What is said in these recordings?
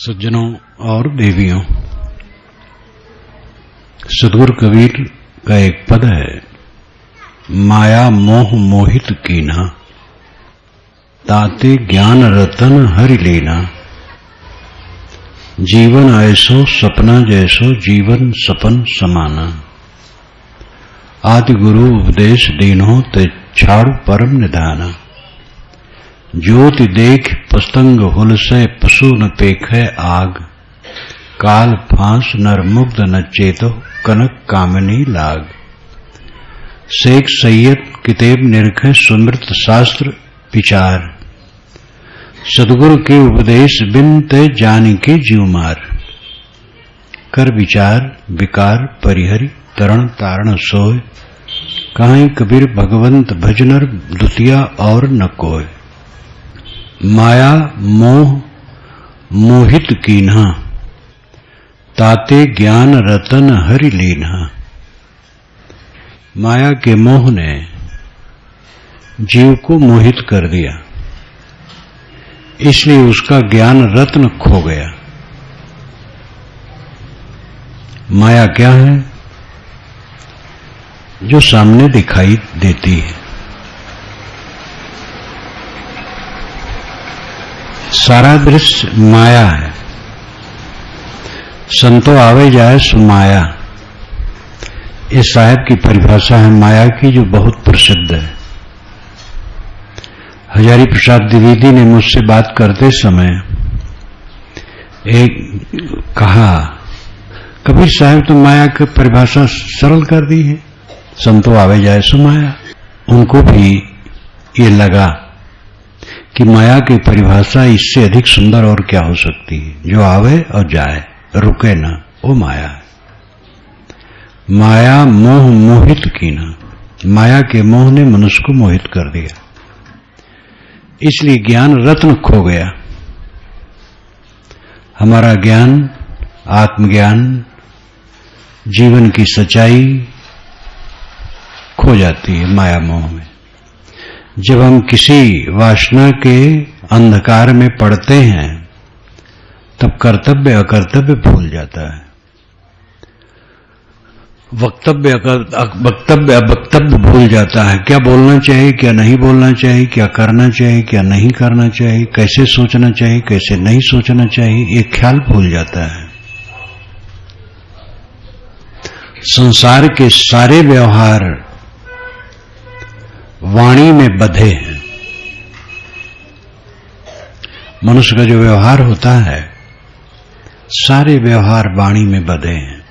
सज्जनों और देवियों, सद्गुरु कबीर का एक पद है, माया मोह मोहित कीना, ताते ज्ञान रतन हरि लेना। जीवन ऐसो सपना जैसो, जीवन सपन समाना। आदि गुरु उपदेश दीनो ते छाड़ू परम निधाना। ज्योति देख पतंग हुलसे, पशु न पेखे आग। काल फांस नर मुग्ध न चेतो, कनक कामिनी लाग। शेख सैयद किताब निरखे, सुमृत शास्त्र विचार। सदगुरु के उपदेश बिन ते जान के जीव मार। कर विचार विकार परिहरि, तरण तारण सोय। कहीं कबीर भगवंत भजनर, द्वितीया और न कोय। माया मोह मोहित कीन्हा, ताते ज्ञान रतन हरि लीन्हा। माया के मोह ने जीव को मोहित कर दिया, इसलिए उसका ज्ञान रत्न खो गया। माया क्या है? जो सामने दिखाई देती है। सारा दृश्य माया है। संतो आवे जाए सुमाया, इस साहब की परिभाषा है माया की, जो बहुत प्रसिद्ध है। हजारी प्रसाद द्विवेदी ने मुझसे बात करते समय एक कहा, कबीर साहब तो माया की परिभाषा सरल कर दी है, संतो आवे जाए सुमाया। उनको भी ये लगा कि माया की परिभाषा इससे अधिक सुंदर और क्या हो सकती है। जो आवे और जाए, रुके ना, वो माया है। माया मोह मोहित कीना, माया के मोह ने मनुष्य को मोहित कर दिया, इसलिए ज्ञान रत्न खो गया। हमारा ज्ञान, आत्मज्ञान, जीवन की सच्चाई खो जाती है माया मोह में। जब हम किसी वासना के अंधकार में पड़ते हैं, तब कर्तव्य अकर्तव्य भूल जाता है। वक्तव्य अवक्तव्य भूल जाता है। क्या बोलना चाहिए, क्या नहीं बोलना चाहिए, क्या करना चाहिए, क्या नहीं करना चाहिए, कैसे सोचना चाहिए, कैसे नहीं सोचना चाहिए, ये ख्याल भूल जाता है। संसार के सारे व्यवहार वाणी में बंधे हैं। मनुष्य का जो व्यवहार होता है, सारे व्यवहार वाणी में बंधे हैं।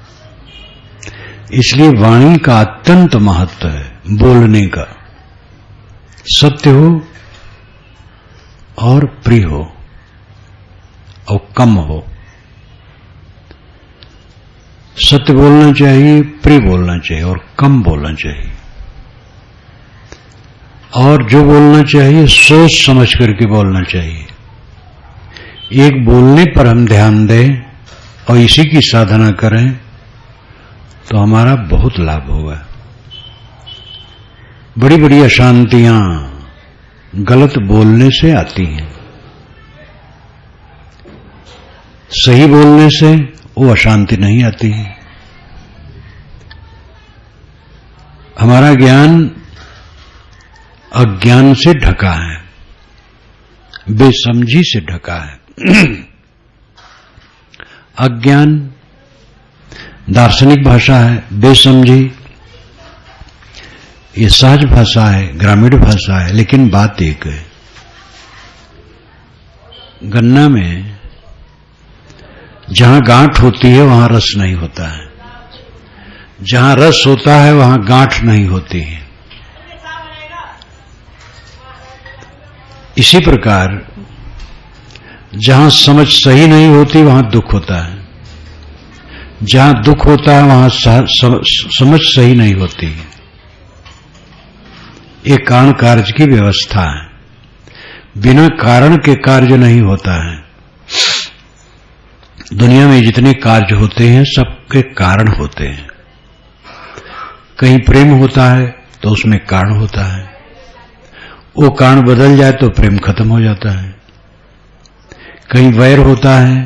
इसलिए वाणी का अत्यंत महत्व है, बोलने का। सत्य हो और प्रिय हो और कम हो। सत्य बोलना चाहिए, प्रिय बोलना चाहिए और कम बोलना चाहिए। और जो बोलना चाहिए सोच समझ करके बोलना चाहिए। एक बोलने पर हम ध्यान दें और इसी की साधना करें तो हमारा बहुत लाभ होगा। बड़ी बड़ी अशांतियां गलत बोलने से आती हैं। सही बोलने से वो अशांति नहीं आती है। हमारा ज्ञान अज्ञान से ढका है, बेसमझी से ढका है। अज्ञान दार्शनिक भाषा है, बेसमझी ये सहज भाषा है, ग्रामीण भाषा है, लेकिन बात एक है। गन्ना में जहां गांठ होती है वहां रस नहीं होता है, जहां रस होता है वहां गांठ नहीं होती है। इसी प्रकार जहां समझ सही नहीं होती वहां दुख होता है, जहां दुख होता है वहां समझ सही नहीं होती है। ये कारण कार्य की व्यवस्था है। बिना कारण के कार्य नहीं होता है। दुनिया में जितने कार्य होते हैं सबके कारण होते हैं। कहीं प्रेम होता है तो उसमें कारण होता है, वो कारण बदल जाए तो प्रेम खत्म हो जाता है। कहीं वैर होता है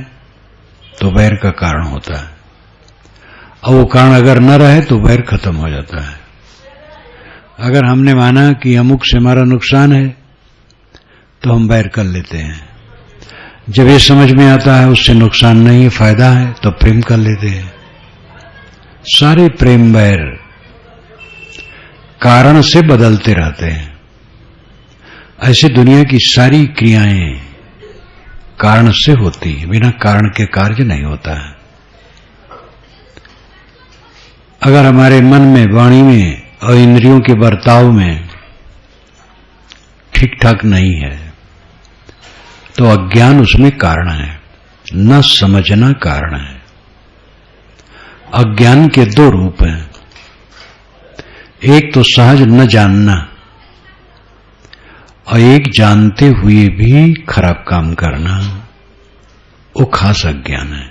तो वैर का कारण होता है, और वो कारण अगर न रहे तो वैर खत्म हो जाता है। अगर हमने माना कि अमुक से हमारा नुकसान है तो हम वैर कर लेते हैं, जब ये समझ में आता है उससे नुकसान नहीं है, फायदा है, तो प्रेम कर लेते हैं। सारे प्रेम वैर कारण से बदलते रहते हैं। ऐसे दुनिया की सारी क्रियाएं कारण से होती है, बिना कारण के कार्य नहीं होता है। अगर हमारे मन में, वाणी में और इंद्रियों के बर्ताव में ठीक ठाक नहीं है तो अज्ञान उसमें कारण है, न समझना कारण है। अज्ञान के दो रूप हैं, एक तो सहज न जानना, और एक जानते हुए भी खराब काम करना, वो खास अज्ञान है।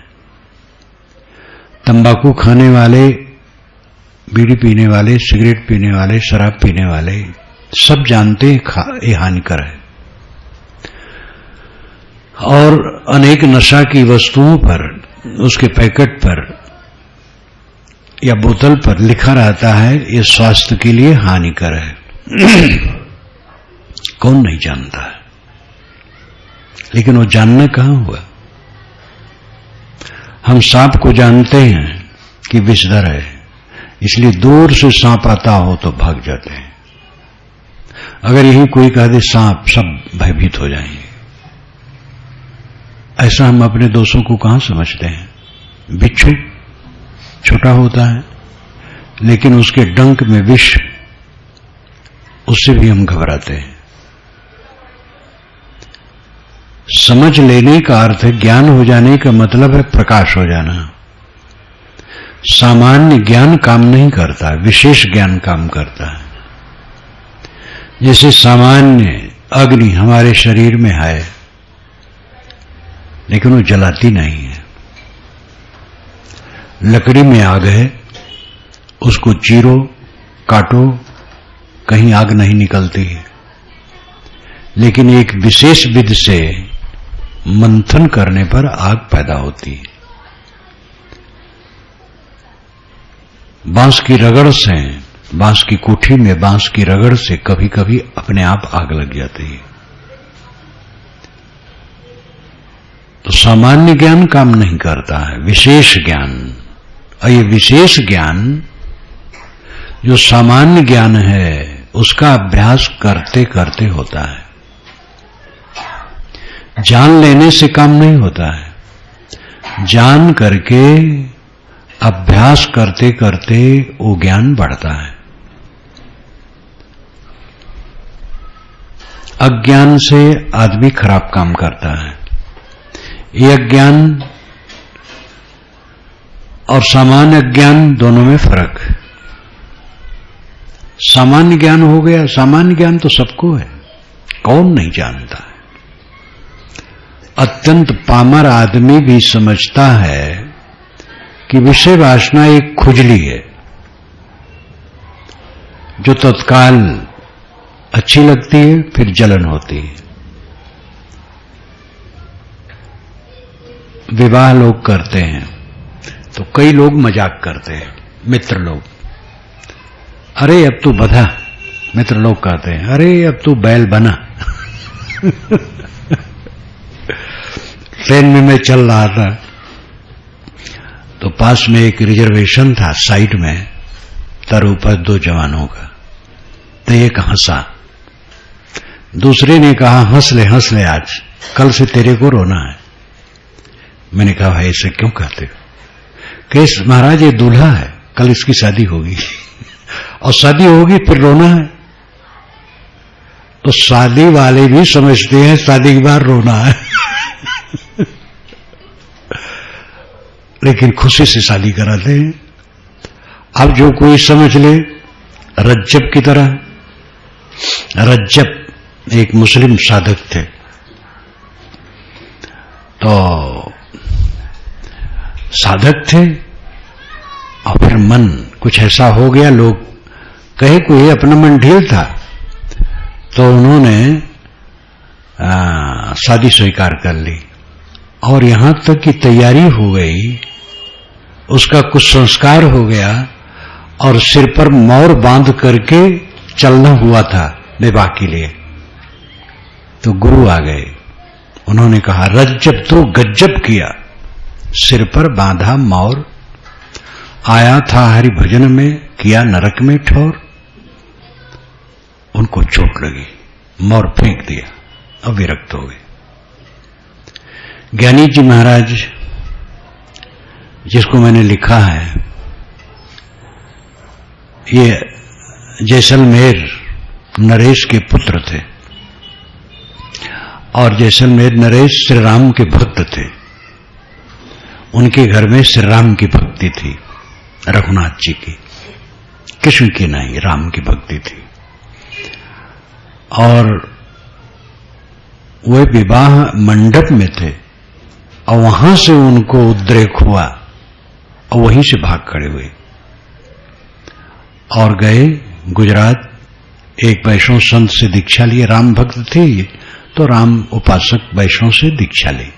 तंबाकू खाने वाले, बीड़ी पीने वाले, सिगरेट पीने वाले, शराब पीने वाले सब जानते हैं ये हानिकर है, और अनेक नशा की वस्तुओं पर, उसके पैकेट पर या बोतल पर लिखा रहता है ये स्वास्थ्य के लिए हानिकर है। कौन नहीं जानता है, लेकिन वो जानना कहां हुआ। हम सांप को जानते हैं कि विषधर है, इसलिए दूर से सांप आता हो तो भाग जाते हैं। अगर यही कोई कह दे सांप, सब भयभीत हो जाएंगे। ऐसा हम अपने दोषों को कहां समझते हैं। बिच्छू छोटा होता है लेकिन उसके डंक में विष, उससे भी हम घबराते हैं। समझ लेने का अर्थ है, ज्ञान हो जाने का मतलब है प्रकाश हो जाना। सामान्य ज्ञान काम नहीं करता, विशेष ज्ञान काम करता है। जैसे सामान्य अग्नि हमारे शरीर में है लेकिन वो जलाती नहीं है। लकड़ी में आग है, उसको चीरो, काटो, कहीं आग नहीं निकलती है, लेकिन एक विशेष विधि से मंथन करने पर आग पैदा होती है। बांस की रगड़ से, बांस की कोठी में बांस की रगड़ से कभी कभी अपने आप आग लग जाती है। तो सामान्य ज्ञान काम नहीं करता है, विशेष ज्ञान। और ये विशेष ज्ञान जो सामान्य ज्ञान है उसका अभ्यास करते करते होता है। जान लेने से काम नहीं होता है, जान करके अभ्यास करते करते वो ज्ञान बढ़ता है। अज्ञान से आदमी खराब काम करता है। ये अज्ञान और सामान्य ज्ञान दोनों में फर्क है। सामान्य ज्ञान हो गया, सामान्य ज्ञान तो सबको है, कौन नहीं जानता है। अत्यंत पामर आदमी भी समझता है कि विषय वासना एक खुजली है जो तत्काल अच्छी लगती है, फिर जलन होती है। विवाह लोग करते हैं तो कई लोग मजाक करते हैं, मित्र लोग, अरे अब तू बधा, मित्र लोग कहते हैं अरे अब तू बैल बना। ट्रेन में मैं चल रहा था तो पास में एक रिजर्वेशन था साइड में, तर ऊपर दो जवानों का, तो एक हंसा, दूसरे ने कहा हंस ले आज, कल से तेरे को रोना है। मैंने कहा भाई ऐसे क्यों कहते हो? कि महाराज ये दूल्हा है, कल इसकी शादी होगी और शादी होगी फिर रोना है। तो शादी वाले भी समझते हैं शादी के बाद रोना है लेकिन खुशी से शादी कराते हैं। अब जो कोई समझ ले रज्जब की तरह, रज्जब एक मुस्लिम साधक थे, तो साधक थे और फिर मन कुछ ऐसा हो गया, लोग कहे कोई अपना मन ढील था, तो उन्होंने शादी स्वीकार कर ली और यहां तक कि तैयारी हो गई, उसका कुछ संस्कार हो गया और सिर पर मौर बांध करके चलना हुआ था विवाह के लिए। तो गुरु आ गए, उन्होंने कहा रज्जब तो गज्जब किया, सिर पर बांधा मौर, आया था हरि भजन में, किया नरक में ठौर। उनको चोट लगी, मौर फेंक दिया, अब विरक्त हो गए। ज्ञानी जी महाराज, जिसको मैंने लिखा है, ये जैसलमेर नरेश के पुत्र थे और जैसलमेर नरेश श्री राम के भक्त थे। उनके घर में श्री राम की भक्ति थी, रघुनाथ जी की, कृष्ण की नहीं, राम की भक्ति थी। और वे विवाह मंडप में थे और वहां से उनको उद्रेक हुआ और वहीं से भाग खड़े हुए और गए गुजरात। एक वैष्णव संत से दीक्षा लिए, राम भक्त थे तो राम उपासक वैष्णव से दीक्षा ली।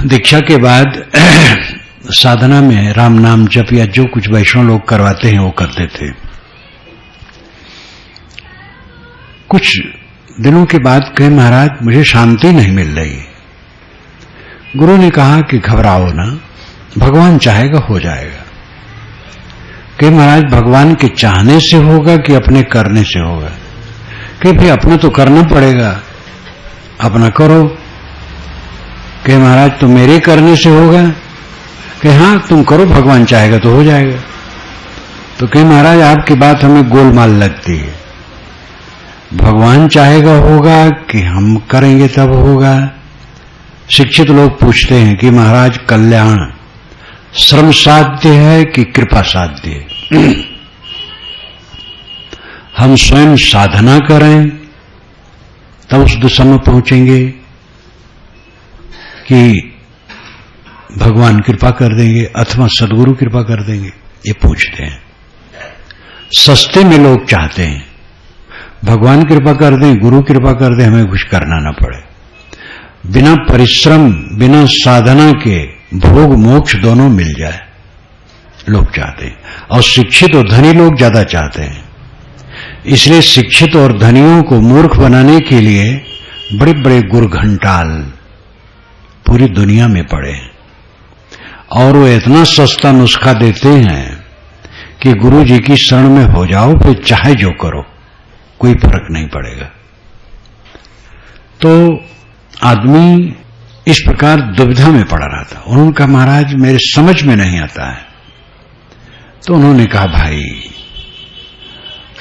दीक्षा के बाद साधना में राम नाम जप या जो कुछ वैष्णव लोग करवाते हैं वो करते थे। कुछ दिनों के बाद कहे महाराज मुझे शांति नहीं मिल रही। गुरु ने कहा कि घबराओ ना, भगवान चाहेगा हो जाएगा। कहे महाराज भगवान के चाहने से होगा कि अपने करने से होगा? कि भाई अपना तो करना पड़ेगा, अपना करो। कहे महाराज तो मेरे करने से होगा? कि हाँ तुम करो, भगवान चाहेगा तो हो जाएगा। तो कहे महाराज आपकी बात हमें गोलमाल लगती है, भगवान चाहेगा होगा कि हम करेंगे तब होगा? शिक्षित लोग पूछते हैं कि महाराज कल्याण श्रम साध्य है कि कृपा साध्य है? हम स्वयं साधना करें तब उस दिशा में पहुंचेंगे कि भगवान कृपा कर देंगे अथवा सदगुरु कृपा कर देंगे? ये पूछते हैं। सस्ते में लोग चाहते हैं भगवान कृपा कर दें, गुरु कृपा कर दें, हमें कुछ करना ना पड़े। बिना परिश्रम, बिना साधना के भोग मोक्ष दोनों मिल जाए, लोग चाहते हैं। और शिक्षित और धनी लोग ज्यादा चाहते हैं। इसलिए शिक्षित और धनियों को मूर्ख बनाने के लिए बड़े बड़े गुरघंटाल पूरी दुनिया में पड़े हैं और वो इतना सस्ता नुस्खा देते हैं कि गुरु जी की शरण में हो जाओ, फिर चाहे जो करो, कोई फर्क नहीं पड़ेगा। तो आदमी इस प्रकार दुविधा में पड़ा रहा था। उन्होंने कहा महाराज मेरे समझ में नहीं आता है। तो उन्होंने कहा भाई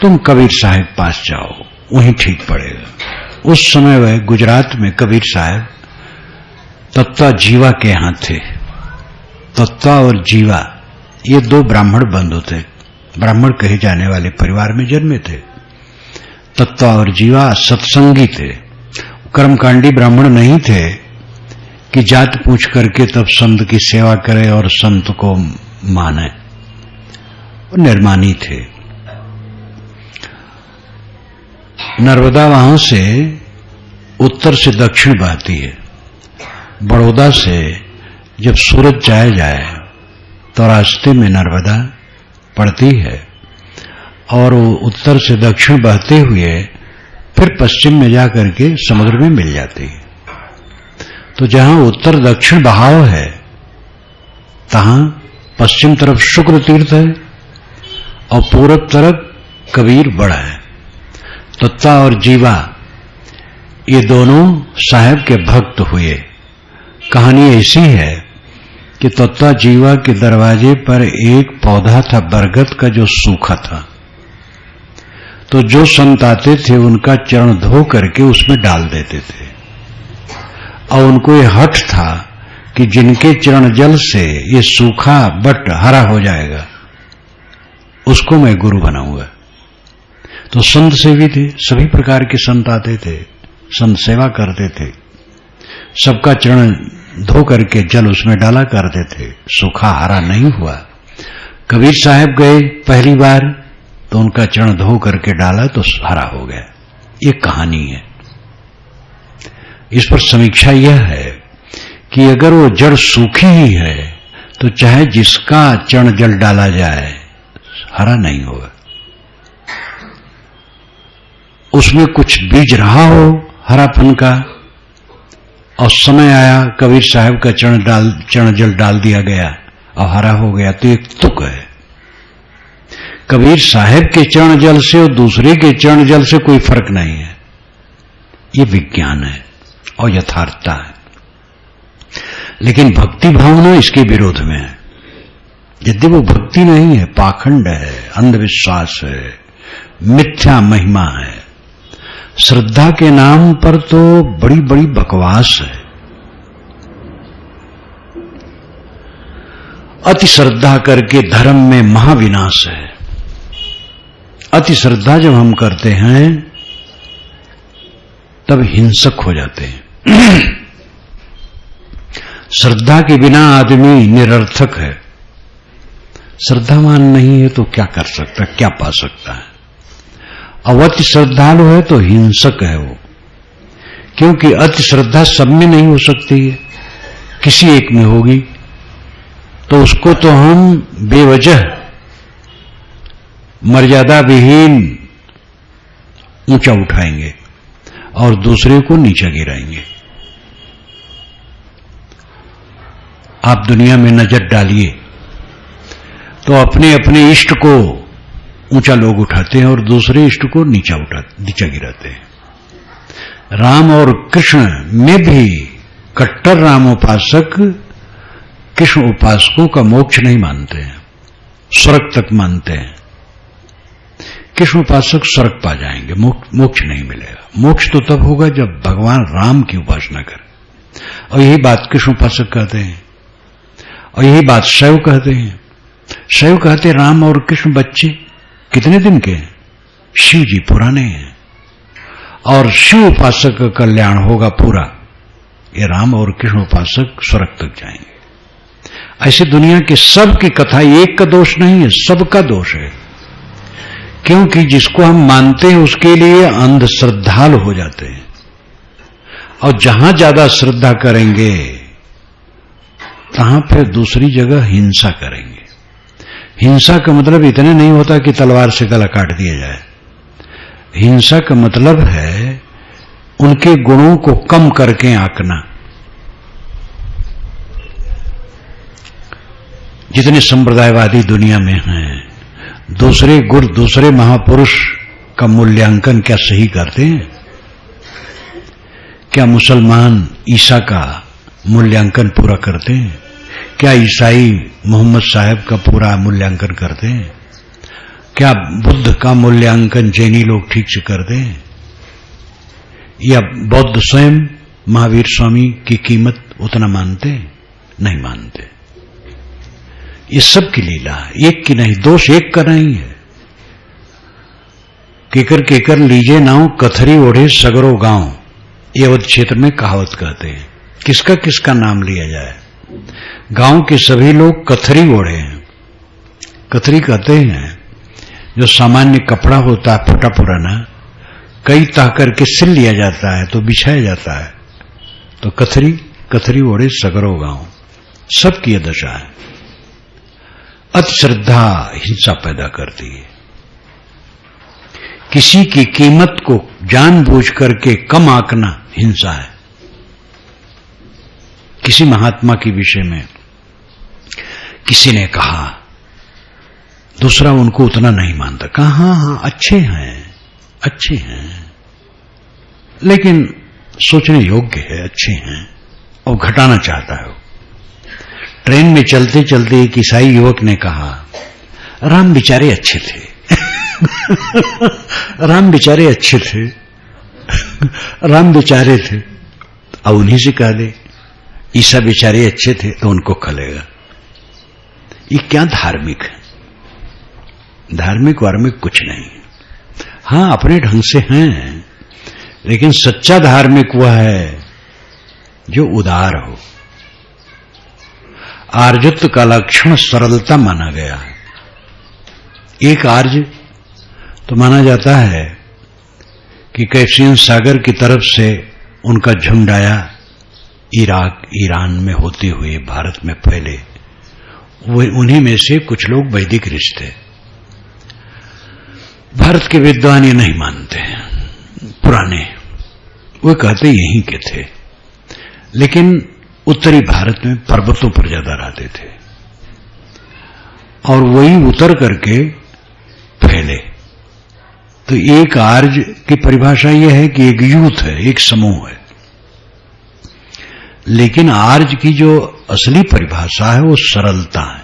तुम कबीर साहब पास जाओ, वहीं ठीक पड़ेगा। उस समय वह गुजरात में कबीर साहब तत्वा जीवा के यहां थे। तत्वा और जीवा ये दो ब्राह्मण बंधु थे, ब्राह्मण कहे जाने वाले परिवार में जन्मे थे। तत्वा और जीवा सत्संगी थे, कर्मकांडी ब्राह्मण नहीं थे कि जात पूछ करके तब संत की सेवा करे और संत को माने। वो निर्मानी थे। नर्मदा वहां से उत्तर से दक्षिण बहती है। बड़ौदा से जब सूरत जाए तो रास्ते में नर्मदा पड़ती है और वो उत्तर से दक्षिण बहते हुए फिर पश्चिम में जाकर के समुद्र में मिल जाती है। तो जहां उत्तर दक्षिण बहाव है तहां पश्चिम तरफ शुक्र तीर्थ है और पूरब तरफ कबीर बड़ा है। तत्वा और जीवा ये दोनों साहब के भक्त हुए। कहानी ऐसी है कि तत्वा जीवा के दरवाजे पर एक पौधा था बरगद का जो सूखा था। तो जो संत आते थे उनका चरण धो करके उसमें डाल देते थे और उनको ये हठ था कि जिनके चरण जल से ये सूखा बट हरा हो जाएगा उसको मैं गुरु बनाऊंगा। तो संत सेवी थे, सभी प्रकार के संत आते थे, संत सेवा करते थे, सबका चरण धो करके जल उसमें डाला करते थे, सूखा हरा नहीं हुआ। कबीर साहब गए पहली बार तो उनका चरण धो करके डाला तो हरा हो गया। ये कहानी है। इस पर समीक्षा यह है कि अगर वो जड़ सूखी ही है तो चाहे जिसका चरण जल डाला जाए हरा नहीं होगा। उसमें कुछ बीज रहा हो हरापन का, और समय आया कबीर साहब का चरण जल डाल दिया गया और हरा हो गया, तो एक तुक है। कबीर साहब के चरण जल से और दूसरे के चरण जल से कोई फर्क नहीं है। ये विज्ञान है और यथार्थता है। लेकिन भक्ति भावना इसके विरोध में है। यदि वो भक्ति नहीं है, पाखंड है, अंधविश्वास है, मिथ्या महिमा है। श्रद्धा के नाम पर तो बड़ी बड़ी बकवास है। अति श्रद्धा करके धर्म में महाविनाश है। अति श्रद्धा जब हम करते हैं तब हिंसक हो जाते हैं। श्रद्धा के बिना आदमी निरर्थक है। श्रद्धावान नहीं है तो क्या कर सकता, क्या पा सकता है। अति श्रद्धालु है तो हिंसक है वो, क्योंकि अति श्रद्धा सब में नहीं हो सकती है, किसी एक में होगी। तो उसको तो हम बेवजह मर्यादा विहीन ऊंचा उठाएंगे और दूसरे को नीचा गिराएंगे। आप दुनिया में नजर डालिए तो अपने अपने इष्ट को ऊंचा लोग उठाते हैं और दूसरे इष्ट को नीचा गिराते हैं। राम और कृष्ण में भी कट्टर राम उपासक कृष्ण उपासकों का मोक्ष नहीं मानते हैं, स्वर्ग तक मानते हैं। कृष्ण उपासक स्वर्ग पा जाएंगे, मोक्ष नहीं मिलेगा। मोक्ष तो तब होगा जब भगवान राम की उपासना करें। और यही बात कृष्ण उपासक कहते हैं, और यही बात शैव कहते हैं। शैव कहते राम और कृष्ण बच्चे कितने दिन के हैं? शिव जी पुराने हैं, और शिव उपासक का कल्याण होगा पूरा। ये राम और कृष्ण उपासक स्वर्ग तक जाएंगे। ऐसे दुनिया के सब की कथा, एक का दोष नहीं है, सबका दोष है। क्योंकि जिसको हम मानते हैं उसके लिए अंधश्रद्धालु हो जाते हैं, और जहां ज्यादा श्रद्धा करेंगे तहां फिर दूसरी जगह हिंसा करेंगे। हिंसा का मतलब इतने नहीं होता कि तलवार से गला काट दिया जाए। हिंसा का मतलब है उनके गुणों को कम करके आंकना। जितने संप्रदायवादी दुनिया में हैं, दूसरे गुरु, दूसरे महापुरुष का मूल्यांकन क्या सही करते हैं? क्या मुसलमान ईसा का मूल्यांकन पूरा करते हैं? क्या ईसाई मोहम्मद साहब का पूरा मूल्यांकन करते हैं? क्या बुद्ध का मूल्यांकन जैनी लोग ठीक से करते हैं? या बौद्ध स्वयं महावीर स्वामी की कीमत उतना मानते हैं? नहीं मानते। ये सब की लीला है, एक की नहीं, दोष एक का नहीं है। केकर केकर लीजे नाव कथरी ओढ़े सगरो गांव, ये अवध क्षेत्र में कहावत कहते हैं। किसका किसका नाम लिया जाए? गांव के सभी लोग कथरी ओढ़े हैं। कथरी कहते हैं जो सामान्य कपड़ा होता है फटा पुराना, कई तह करके सिल लिया जाता है तो बिछाया जाता है, तो कथरी कथरी ओढ़े सगरो गांव। सबकी यह दशा है। अति श्रद्धा हिंसा पैदा करती है। किसी की कीमत को जानबूझ करके कम आंकना हिंसा है। किसी महात्मा के विषय में किसी ने कहा, दूसरा उनको उतना नहीं मानता, कहा हाँ हाँ अच्छे हैं, लेकिन सोचने योग्य है, अच्छे हैं, और घटाना चाहता है। ट्रेन में चलते चलते एक ईसाई युवक ने कहा, राम बेचारे अच्छे थे। राम बेचारे अच्छे थे, राम बेचारे थे। अब उन्हीं से कह दे ईसा बेचारे अच्छे थे तो उनको खलेगा। ये क्या धार्मिक है? धार्मिक वार्मिक कुछ नहीं। हां अपने ढंग से हैं, लेकिन सच्चा धार्मिक वह है जो उदार हो। आर्यत्व का लक्षण सरलता माना गया है। एक आर्य तो माना जाता है कि कैस्पियन सागर की तरफ से उनका झुंड आया, इराक ईरान में होते हुए भारत में फैले। वो उन्हीं में से कुछ लोग वैदिक ऋषि थे। भारत के विद्वान ये नहीं मानते हैं, पुराने, वो कहते यहीं के थे, लेकिन उत्तरी भारत में पर्वतों पर ज्यादा रहते थे और वही उतर करके फैले। तो एक आर्य की परिभाषा यह है कि एक यूथ है, एक समूह है, लेकिन आर्य की जो असली परिभाषा है वो सरलता है।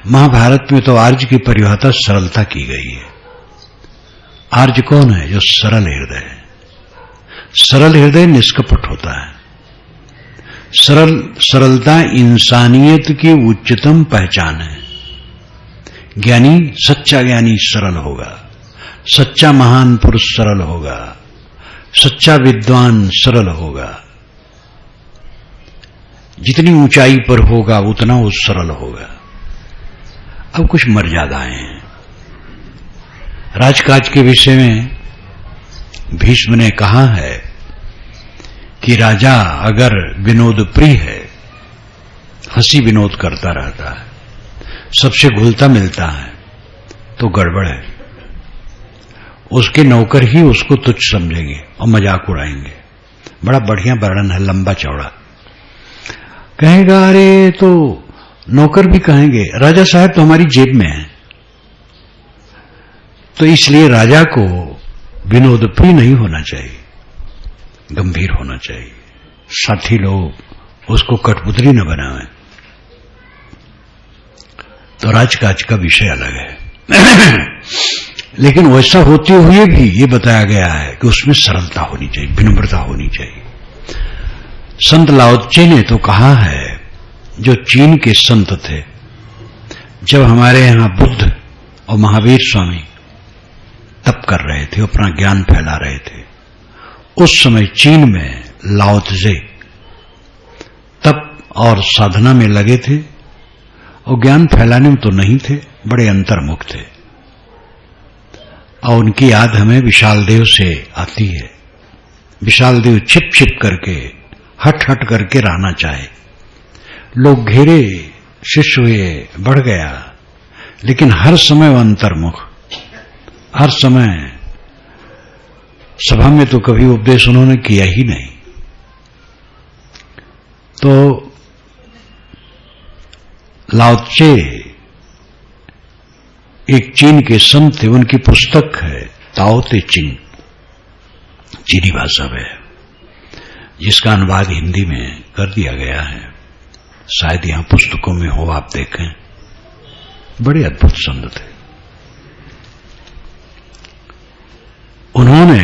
महाभारत में तो आर्य की परिभाषा सरलता की गई है। आर्य कौन है? जो सरल हृदय है। सरल हृदय निष्कपट होता है। सरलता इंसानियत की उच्चतम पहचान है। ज्ञानी, सच्चा ज्ञानी सरल होगा, सच्चा महान पुरुष सरल होगा, सच्चा विद्वान सरल होगा। जितनी ऊंचाई पर होगा उतना वो सरल होगा। अब कुछ मर्यादाएं हैं। राजकाज के विषय में भीष्म ने कहा है कि राजा अगर विनोद प्रिय है, हंसी विनोद करता रहता है, सबसे घुलता मिलता है, तो गड़बड़ है। उसके नौकर ही उसको तुच्छ समझेंगे और मजाक उड़ाएंगे। बड़ा बढ़िया वर्णन है, लंबा चौड़ा। कहेगा अरे तो नौकर भी कहेंगे राजा साहब तो हमारी जेब में है। तो इसलिए राजा को विनोद प्रिय नहीं होना चाहिए, गंभीर होना चाहिए। साथी लोग उसको कठपुतली न बनावें। तो राजकाज का विषय अलग है। लेकिन वैसा होते हुए भी ये बताया गया है कि उसमें सरलता होनी चाहिए, विनम्रता होनी चाहिए। संत लाओ त्से ने तो कहा है, जो चीन के संत थे, जब हमारे यहां बुद्ध और महावीर स्वामी तप कर रहे थे, अपना ज्ञान फैला रहे थे, उस समय चीन में लाओ त्से तप और साधना में लगे थे और ज्ञान फैलाने में तो नहीं थे, बड़े अंतर्मुख थे। और उनकी याद हमें विशाल देव से आती है। विशाल देव छिप छिप करके, हट हट करके रहना चाहे। लोग घेरे, शिष्य हुए, बढ़ गया, लेकिन हर समय वह अंतर्मुख, हर समय। सभा में तो कभी उपदेश उन्होंने किया ही नहीं। तो लाओ त्से एक चीन के संत थे। उनकी पुस्तक है ताओ ते चिंग, चीनी भाषा में, जिसका अनुवाद हिंदी में कर दिया गया है। शायद यहां पुस्तकों में हो, आप देखें। बड़े अद्भुत संत थे। उन्होंने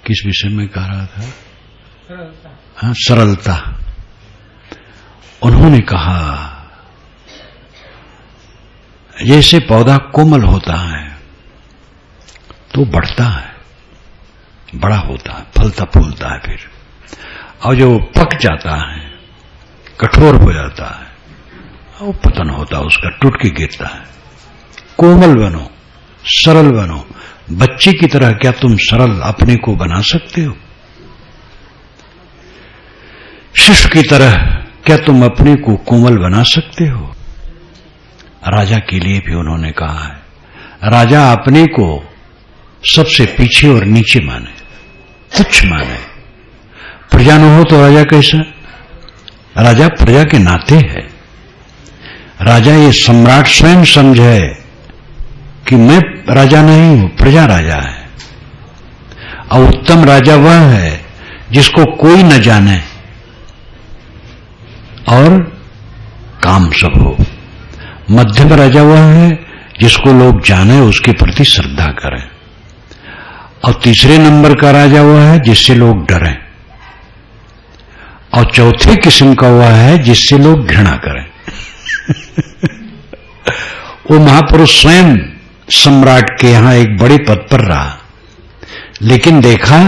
किस विषय में कह रहा था? हाँ, सरलता। उन्होंने कहा जैसे पौधा कोमल होता है तो बढ़ता है, बड़ा होता है, फलता फूलता है, फिर और जो पक जाता है, कठोर हो जाता है, वो पतन होता है, उसका टूट के गिरता है। कोमल बनो, सरल बनो। बच्चे की तरह क्या तुम सरल अपने को बना सकते हो? शिशु की तरह क्या तुम अपने को कोमल बना सकते हो? राजा के लिए भी उन्होंने कहा है, राजा अपने को सबसे पीछे और नीचे माने, तुच्छ माने। प्रजा न हो तो राजा कैसा? राजा प्रजा के नाते है। राजा ये सम्राट स्वयं समझे कि मैं राजा नहीं हूं, प्रजा राजा है। और उत्तम राजा वह है जिसको कोई न जाने और काम सब हो। मध्यम राजा वह है जिसको लोग जाने, उसके प्रति श्रद्धा करें। और तीसरे नंबर का राजा वह है जिससे लोग डरें। और चौथे किस्म का वह है जिससे लोग घृणा करें। वो महापुरुष स्वयं सम्राट के यहां एक बड़े पद पर रहा, लेकिन देखा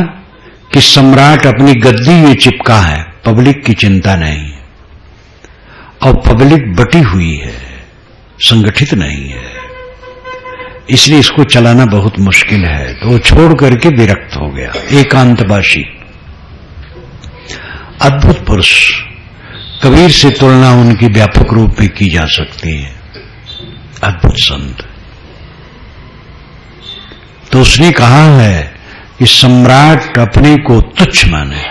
कि सम्राट अपनी गद्दी में चिपका है, पब्लिक की चिंता नहीं है। और पब्लिक बटी हुई है, संगठित नहीं है। इसलिए इसको चलाना बहुत मुश्किल है। तो वो छोड़ करके विरक्त हो गया, एकांतवासी। अद्भुत पुरुष, कबीर से तुलना उनकी व्यापक रूप में की जा सकती है। अद्भुत संत। तो उसने कहा है कि सम्राट अपने को तुच्छ माने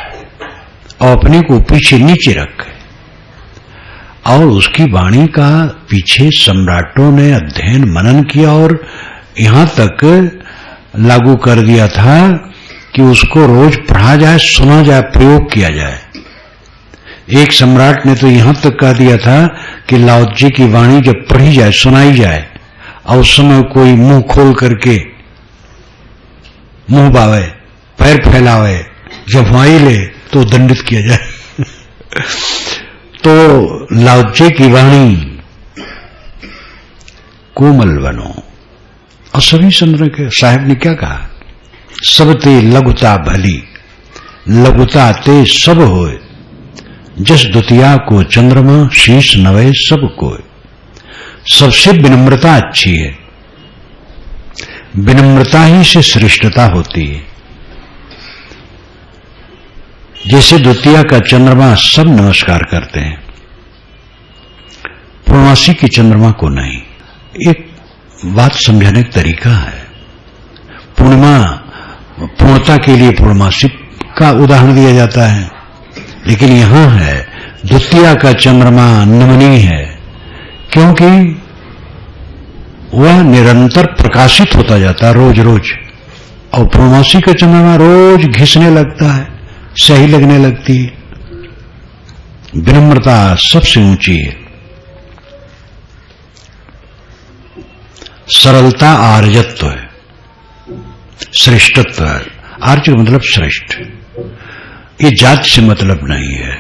और अपने को पीछे नीचे रखे, और उसकी वाणी का पीछे सम्राटों ने अध्ययन मनन किया और यहां तक लागू कर दिया था कि उसको रोज पढ़ा जाए, सुना जाए, प्रयोग किया जाए। एक सम्राट ने तो यहां तक कह दिया था कि लाओ जी की वाणी जब पढ़ी जाए, सुनाई जाए, और उस समय कोई मुंह खोल करके मुंह बावे, पैर फैलावे, जफाई ले तो दंडित किया जाए। तो लाओजे की वाणी कोमल बनो। और सभी संत के साहब ने क्या कहा? सब ते लघुता भली, लघुता ते सब होए, जस द्वितीया को चंद्रमा शीश नवे सब कोय। सबसे विनम्रता अच्छी है, विनम्रता ही से श्रेष्ठता होती है। जैसे द्वितीया का चंद्रमा सब नमस्कार करते हैं, पूर्णमासी की चंद्रमा को नहीं। एक बात समझाने का तरीका है। पूर्णिमा, पूर्णता के लिए पूर्णमासी का उदाहरण दिया जाता है, लेकिन यहां है द्वितीया का चंद्रमा नमनीय है, क्योंकि वह निरंतर प्रकाशित होता जाता है रोज रोज, और पूर्णमासी का चंद्रमा रोज घिसने लगता है, सही लगने लगती है। विनम्रता सबसे ऊंची है। सरलता आर्यत्व है, श्रेष्ठत्व है। आर्य का मतलब श्रेष्ठ। ये जाति से मतलब नहीं है।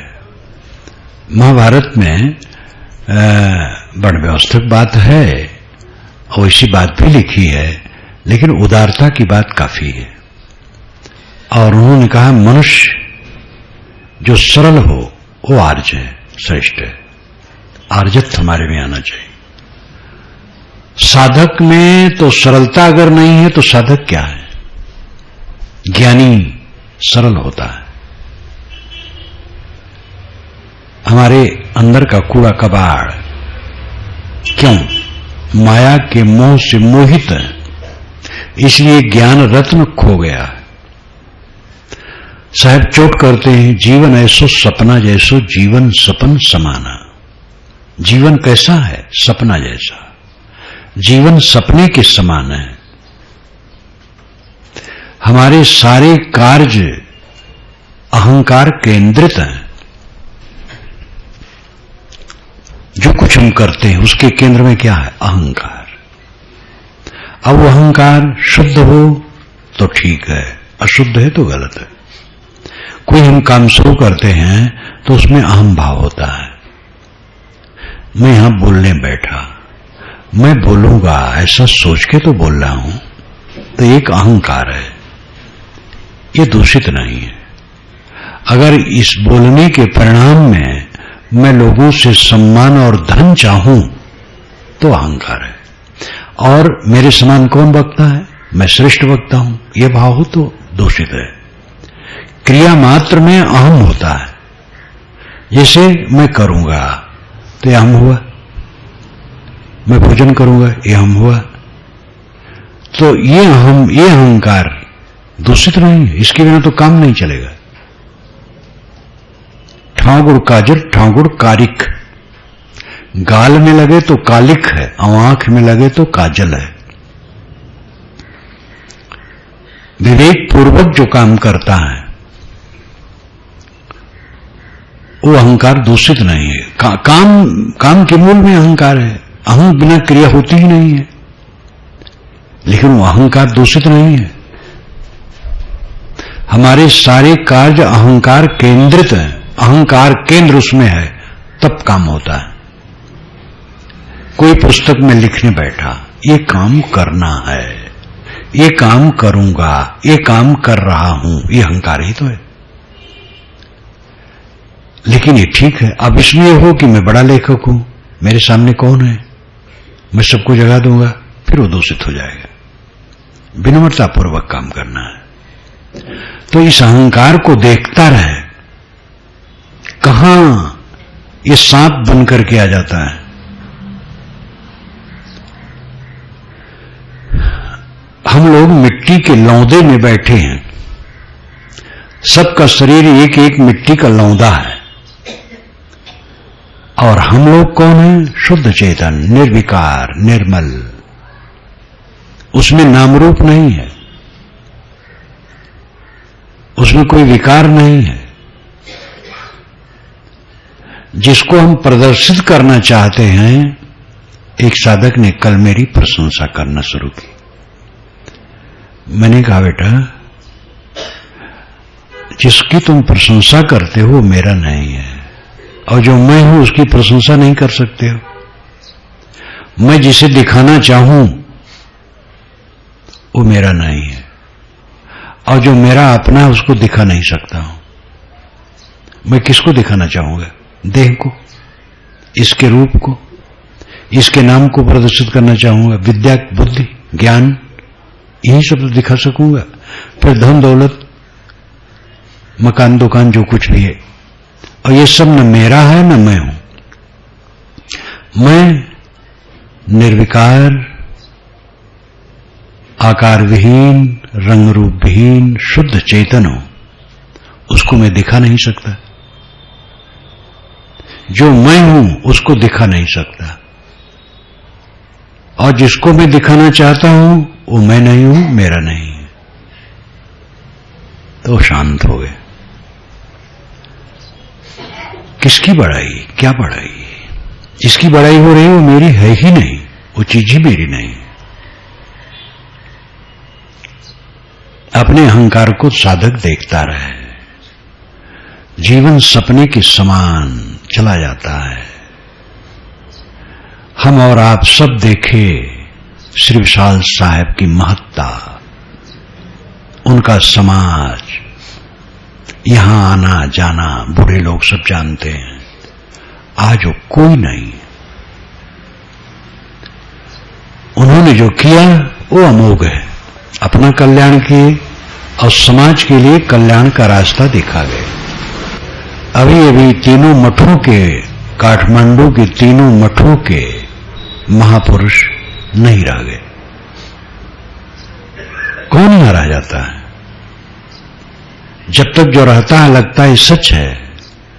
महाभारत में बड़ व्यवस्थित बात है और ऐसी बात भी लिखी है, लेकिन उदारता की बात काफी है। और उन्होंने कहा मनुष्य जो सरल हो वो आर्य है, श्रेष्ठ है। आर्यत्व हमारे में आना चाहिए। साधक में तो सरलता अगर नहीं है तो साधक क्या है? ज्ञानी सरल होता है। हमारे अंदर का कूड़ा कबाड़ क्यों? माया के मोह से मोहित है, इसलिए ज्ञान रत्न खो गया है। साहब चोट करते हैं, जीवन ऐसो सपना जैसो जीवन सपन समाना। जीवन कैसा है? सपना जैसा। जीवन सपने के समान है। हमारे सारे कार्य अहंकार केंद्रित हैं। जो कुछ हम करते हैं उसके केंद्र में क्या है? अहंकार। अब वो अहंकार शुद्ध हो तो ठीक है, अशुद्ध है तो गलत है। कोई हम काम शुरू करते हैं तो उसमें अहम भाव होता है। मैं यहां बोलने बैठा, मैं बोलूंगा ऐसा सोच के तो बोल रहा हूं, तो एक अहंकार है, ये दूषित नहीं है। अगर इस बोलने के परिणाम में मैं लोगों से सम्मान और धन चाहूं तो अहंकार है। और मेरे समान कौन वक्ता है? मैं श्रेष्ठ वक्ता हूं, यह भाव हो तो दूषित है। क्रिया मात्र में अहम होता है। जैसे मैं करूंगा तो यह अहम हुआ, मैं भोजन करूंगा यह अहम हुआ। तो ये अहंकार दूषित नहीं है, इसके बिना तो काम नहीं चलेगा। ठाकुर काजल ठाकुर कारिक, गाल में लगे तो कालिक है और आंख में लगे तो काजल है। विवेक पूर्वक जो काम करता है वो अहंकार दूषित नहीं है। काम के मूल में अहंकार है, अहम बिना क्रिया होती ही नहीं है, लेकिन वो अहंकार दूषित नहीं है। हमारे सारे कार्य अहंकार केंद्रित हैं, अहंकार केंद्र उसमें है, तब काम होता है। कोई पुस्तक में लिखने बैठा, ये काम करना है, ये काम करूंगा, ये काम कर रहा हूं, ये अहंकार ही तो है। लेकिन ये ठीक है। अब इसमें हो कि मैं बड़ा लेखक हूं, मेरे सामने कौन है, मैं सबको जगा दूंगा, फिर वो दूषित हो जाएगा। विनम्रतापूर्वक काम करना है। तो इस अहंकार को देखता रहे, कहां ये सांप बन करके आ जाता है। हम लोग मिट्टी के लौंदे में बैठे हैं, सबका शरीर एक एक मिट्टी का लौंदा है, और हम लोग कौन है? शुद्ध चेतन, निर्विकार, निर्मल। उसमें नाम रूप नहीं है, उसमें कोई विकार नहीं है। जिसको हम प्रदर्शित करना चाहते हैं, एक साधक ने कल मेरी प्रशंसा करना शुरू की। मैंने कहा, बेटा, जिसकी तुम प्रशंसा करते हो वो मेरा नहीं है, और जो मैं हूं उसकी प्रशंसा नहीं कर सकते हो। मैं जिसे दिखाना चाहूं वो मेरा नहीं है, और जो मेरा अपना है उसको दिखा नहीं सकता हूं। मैं किसको दिखाना चाहूंगा? देह को, इसके रूप को, इसके नाम को प्रदर्शित करना चाहूंगा। विद्या, बुद्धि, ज्ञान, यही सब तो दिखा सकूंगा। फिर धन दौलत, मकान दुकान, जो कुछ भी है, और ये सब न मेरा है न मैं हूं। मैं निर्विकार, आकार विहीन, रंग रूप विहीन, शुद्ध चेतन हूं। उसको मैं दिखा नहीं सकता। जो मैं हूं उसको दिखा नहीं सकता, और जिसको मैं दिखाना चाहता हूं वो मैं नहीं हूं, मेरा नहीं है। तो शांत हो गए। किसकी बड़ाई, क्या बड़ाई? जिसकी बड़ाई हो रही है वो मेरी है ही नहीं, वो चीज ही मेरी नहीं। अपने अहंकार को साधक देखता रहे, जीवन सपने के समान चला जाता है। हम और आप सब देखे श्री विशाल साहब की महत्ता, उनका समाज, यहां आना जाना, बूढ़े लोग सब जानते हैं। आज वो कोई नहीं। उन्होंने जो किया वो अमोघ है। अपना कल्याण किए और समाज के लिए कल्याण का रास्ता दिखा गए। अभी अभी तीनों मठों के, काठमांडू के तीनों मठों के महापुरुष नहीं रह गए। कौन यहां रह जाता है? जब तक जो रहता है लगता है सच है।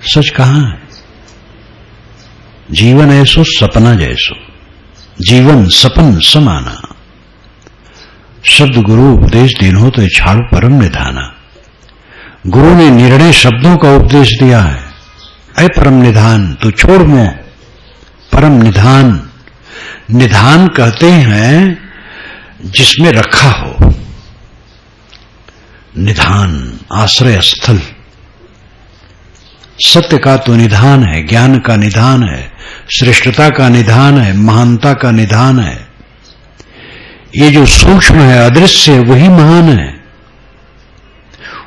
सच कहां है? जीवन ऐसो सपना जैसो, जीवन सपन समाना। शब्द गुरु उपदेश दीन हो तो छाड़ू परम निधाना। गुरु ने निर्णय शब्दों का उपदेश दिया है। ऐ परम निधान, तू छोड़ मोह, परम निधान। निधान कहते हैं जिसमें रखा हो। निधान, आश्रय स्थल। सत्य का तो निधान है, ज्ञान का निधान है, श्रेष्ठता का निधान है, महानता का निधान है। ये जो सूक्ष्म है, अदृश्य है, वही महान है।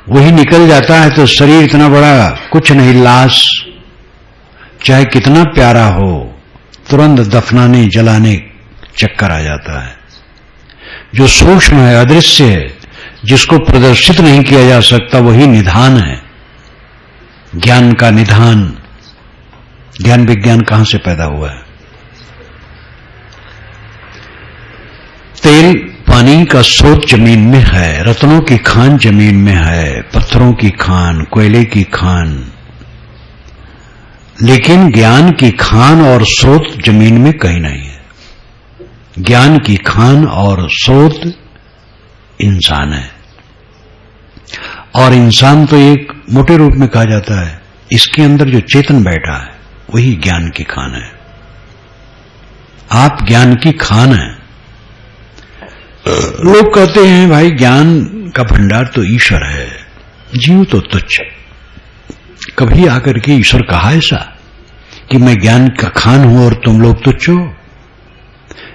वही निकल जाता है तो शरीर इतना बड़ा कुछ नहीं, लाश चाहे कितना प्यारा हो, तुरंत दफनाने जलाने चक्कर आ जाता है। जो सूक्ष्म है, अदृश्य है, जिसको प्रदर्शित नहीं किया जा सकता, वही निधान है, ज्ञान का निधान। ज्ञान विज्ञान कहां से पैदा हुआ है? तेल पानी का स्रोत जमीन में है, रत्नों की खान जमीन में है, पत्थरों की खान, कोयले की खान, लेकिन ज्ञान की खान और स्रोत जमीन में कहीं नहीं है। ज्ञान की खान और स्रोत इंसान है, और इंसान तो एक मोटे रूप में कहा जाता है, इसके अंदर जो चेतन बैठा है वही ज्ञान की खान है। आप ज्ञान की खान है। लोग कहते हैं भाई ज्ञान का भंडार तो ईश्वर है, जीव तो तुच्छ। कभी आकर के ईश्वर कहा ऐसा कि मैं ज्ञान का खान हूं और तुम लोग तुच्छ हो?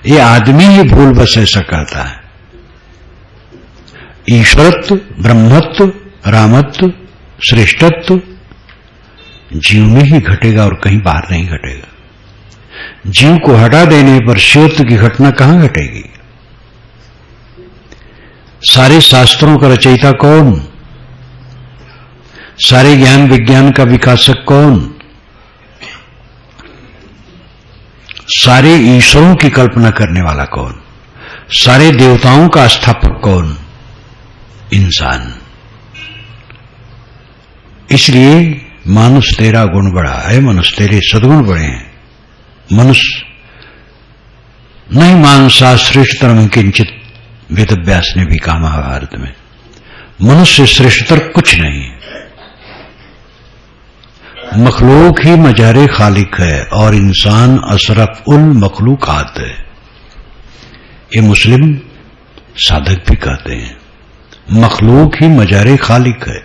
ये आदमी ही भूल बस ऐसा कहता है। ईश्वरत्व, ब्रह्मत्व, रामत्व, श्रेष्ठत्व जीव में ही घटेगा और कहीं बाहर नहीं घटेगा। जीव को हटा देने पर शिवत्व की घटना कहां घटेगी? सारे शास्त्रों का रचयिता कौन? सारे ज्ञान विज्ञान का विकासक कौन? सारे ईश्वरों की कल्पना करने वाला कौन? सारे देवताओं का स्थापक कौन? इंसान। इसलिए मानुष तेरा गुण बड़ा है, मनुष्य तेरे सद्गुण बड़े हैं। मनुष्य नहीं मानसा श्रेष्ठतरम किंचित, वेदव्यास ने भी कहा महाभारत में। मनुष्य श्रेष्ठतर कुछ नहीं है। मखलूक ही मजारे खालिक है और इंसान अशरफ उल मखलूकात है। ये मुस्लिम साधक भी कहते हैं। मखलूक ही मजारे खालिक है,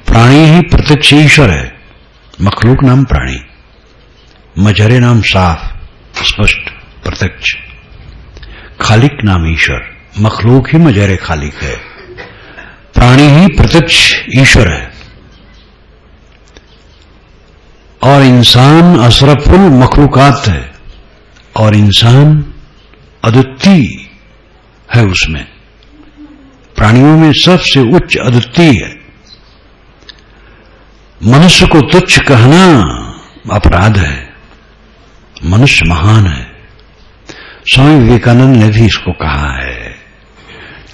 प्राणी ही प्रत्यक्ष ईश्वर है। मखलूक नाम प्राणी, मजारे नाम साफ स्पष्ट प्रत्यक्ष, खालिक नाम ईश्वर। मखलूक ही मजारे खालिक है, प्राणी ही प्रत्यक्ष ईश्वर है और इंसान अशरफुल मखलूकात है और इंसान अद्वितीय है। उसमें प्राणियों में सबसे उच्च अद्वितीय है। मनुष्य को तुच्छ कहना अपराध है। मनुष्य महान है। स्वामी विवेकानंद ने भी इसको कहा है,